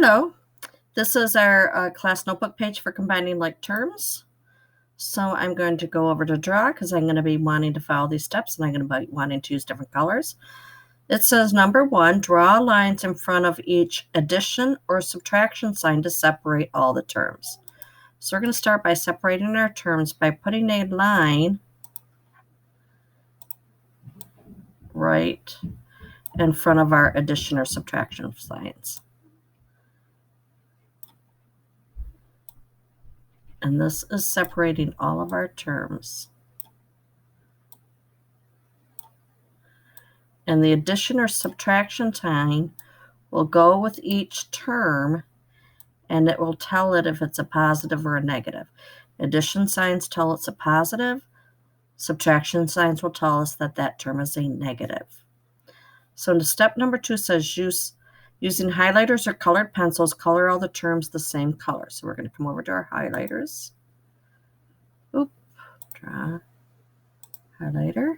Hello, this is our class notebook page for combining like terms. So I'm going to go over to draw because I'm going to be wanting to follow these steps and I'm going to be wanting to use different colors. It says number 1, draw lines in front of each addition or subtraction sign to separate all the terms. So we're going to start by separating our terms by putting a line right in front of our addition or subtraction signs. And this is separating all of our terms. And the addition or subtraction sign will go with each term, and it will tell it if it's a positive or a negative. Addition signs tell it's a positive. Subtraction signs will tell us that that term is a negative. So step number 2 says using highlighters or colored pencils, color all the terms the same color. So we're going to come over to our highlighters. Draw highlighter.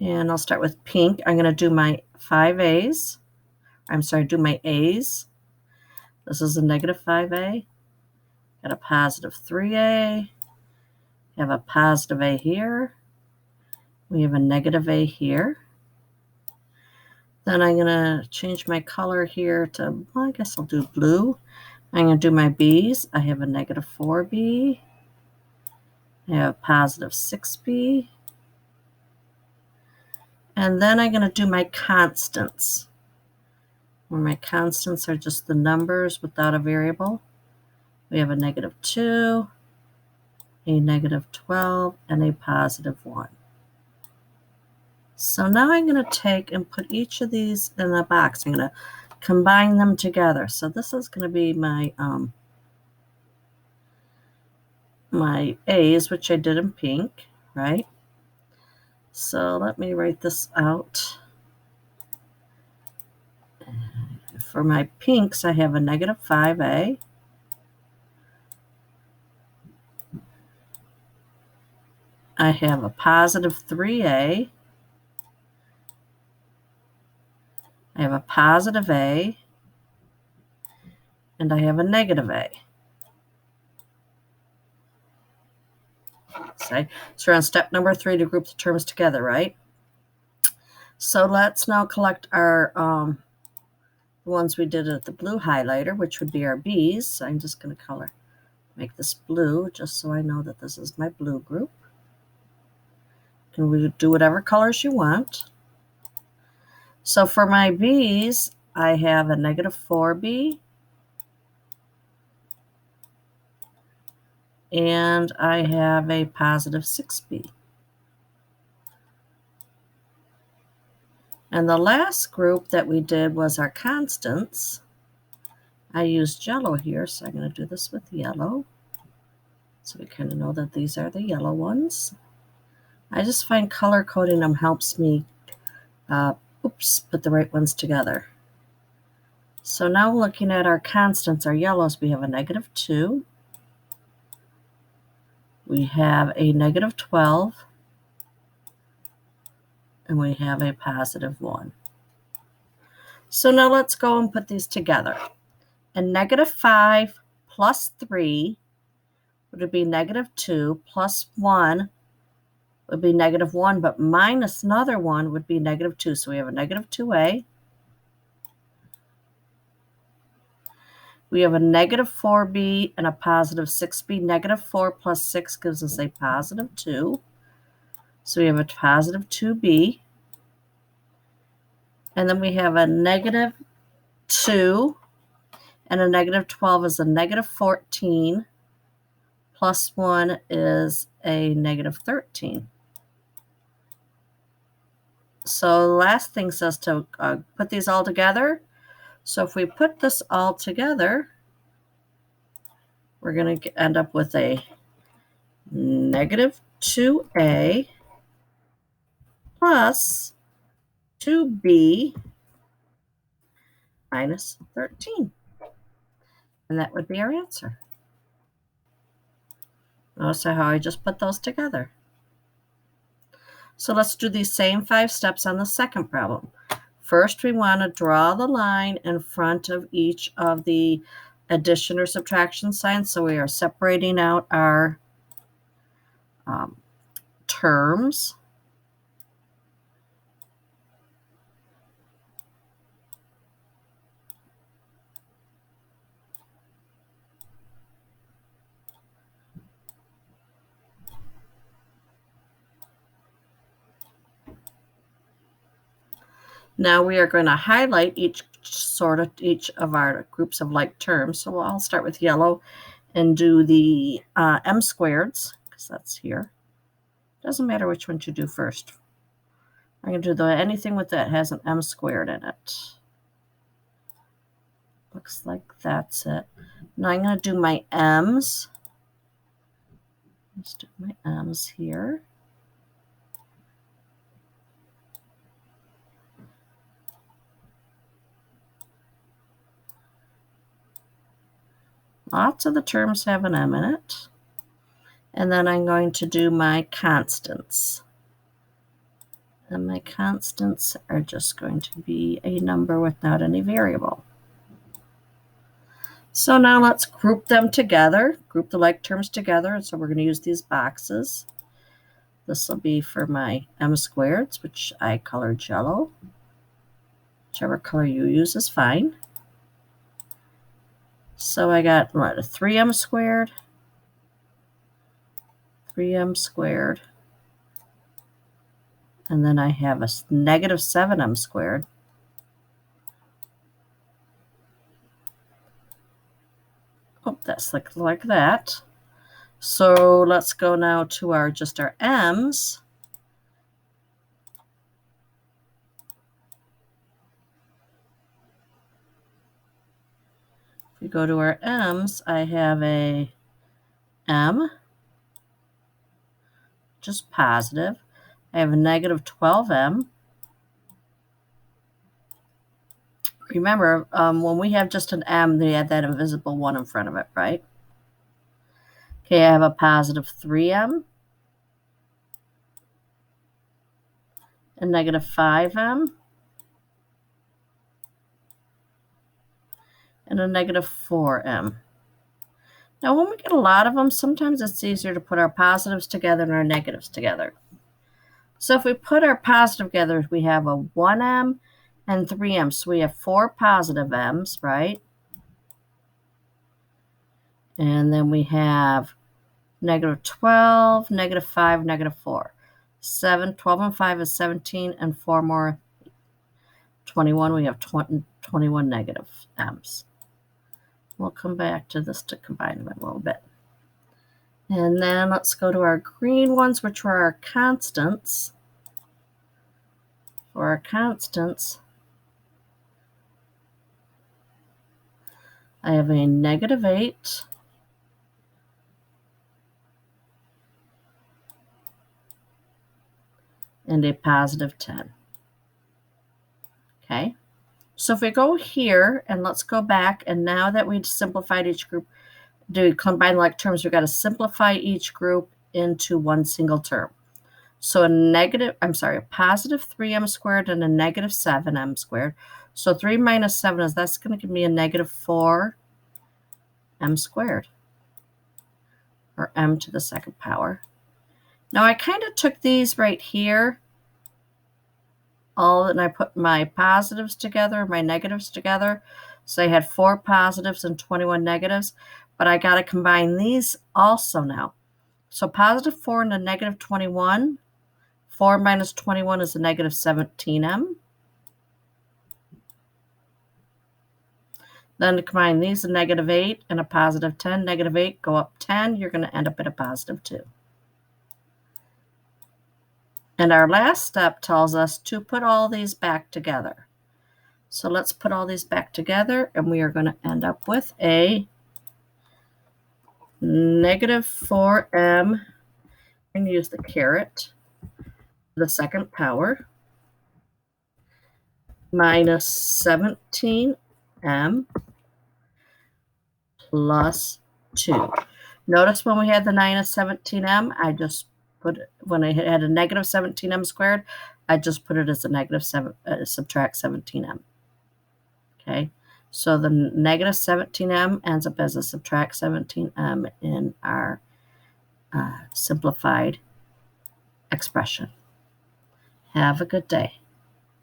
And I'll start with pink. I'm going to do my 5 A's. Do my A's. This is a negative 5A. Got a positive 3A. Have a positive A here. We have a negative A here. Then I'm going to change my color here to, well, I guess I'll do blue. I'm going to do my B's. I have a negative 4B. I have a positive 6B. And then I'm going to do my constants, where my constants are just the numbers without a variable. We have a negative 2, a negative 12, and a positive 1. So now I'm going to take and put each of these in a box. I'm going to combine them together. So this is going to be my my A's, which I did in pink, right? So let me write this out. For my pinks, I have a negative 5A. I have a positive 3A. I have a positive A. And I have a negative A. So we're on step number 3 to group the terms together, right? So let's now collect our the ones we did at the blue highlighter, which would be our B's. So I'm just going to make this blue just so I know that this is my blue group. You can do whatever colors you want. So for my B's, I have a negative 4B. And I have a positive 6B. And the last group that we did was our constants. I used yellow here, so I'm going to do this with yellow. So we kind of know that these are the yellow ones. I just find color coding them helps me put the right ones together. So now looking at our constants, our yellows, we have a negative 2. We have a negative 12. And we have a positive 1. So now let's go and put these together. A negative 5 plus 3 would be negative 2, plus 1 would be negative 1, but minus another 1 would be negative 2. So we have a negative 2A. We have a negative 4B and a positive 6B. Negative 4 plus 6 gives us a positive 2. So we have a positive 2B. And then we have a negative 2. And a negative 12 is a negative 14. Plus 1 is a negative 13. So the last thing says to put these all together. So if we put this all together, we're going to end up with a negative 2A plus 2B minus 13. And that would be our answer. Notice how I just put those together. So let's do these same 5 steps on the second problem. First, we want to draw the line in front of each of the addition or subtraction signs. So we are separating out our terms. Now we are going to highlight each of our groups of like terms. So I'll start with yellow and do the m squareds, because that's here. Doesn't matter which one you do first. I'm going to do anything with that has an m squared in it. Looks like that's it. Now I'm going to do my m's. Let's do my m's here. Lots of the terms have an m in it. And then I'm going to do my constants. And my constants are just going to be a number without any variable. So now let's group them together, group the like terms together. And so we're going to use these boxes. This will be for my m squareds, which I colored yellow. Whichever color you use is fine. So I got what, a 3m squared, 3m squared, and then I have a negative 7m squared. Oh, that's like that. So let's go now to our m's. If we go to our m's, I have a m, just positive. I have a negative 12m. Remember, when we have just an m, they add that invisible 1 in front of it, right? Okay, I have a positive 3m, a negative 5m, and a negative 4m. Now, when we get a lot of them, sometimes it's easier to put our positives together and our negatives together. So if we put our positive together, we have a 1m and 3m. So we have 4 positive m's, right? And then we have negative 12, negative 5, negative 4. 7, 12 and 5 is 17, and 4 more, 21. We have 21 negative m's. We'll come back to this to combine them a little bit. And then let's go to our green ones, which are our constants. For our constants, I have a negative 8, and a positive 10. Okay, so if we go here, and let's go back, and now that we've simplified each group, do combine like terms, we've got to simplify each group into one single term. So a positive 3m squared and a negative 7m squared. So 3 minus 7 that's going to give me a negative 4m squared, or m to the second power. Now I kind of took these right here, and I put my positives together, my negatives together. So I had 4 positives and 21 negatives, but I got to combine these also now. So positive 4 and a negative 21. 4 minus 21 is a negative 17m. Then to combine these, a negative 8 and a positive 10. Negative 8 go up 10. You're going to end up at a positive 2. And our last step tells us to put all these back together. So let's put all these back together, and we are going to end up with a negative 4m, and use the caret, the second power, minus 17m plus 2. Notice when we had the minus 17m, I just put, when I had a negative 17m squared, I just put it as a negative subtract 17m. Okay, so the negative 17m ends up as a subtract 17m in our simplified expression. Have a good day.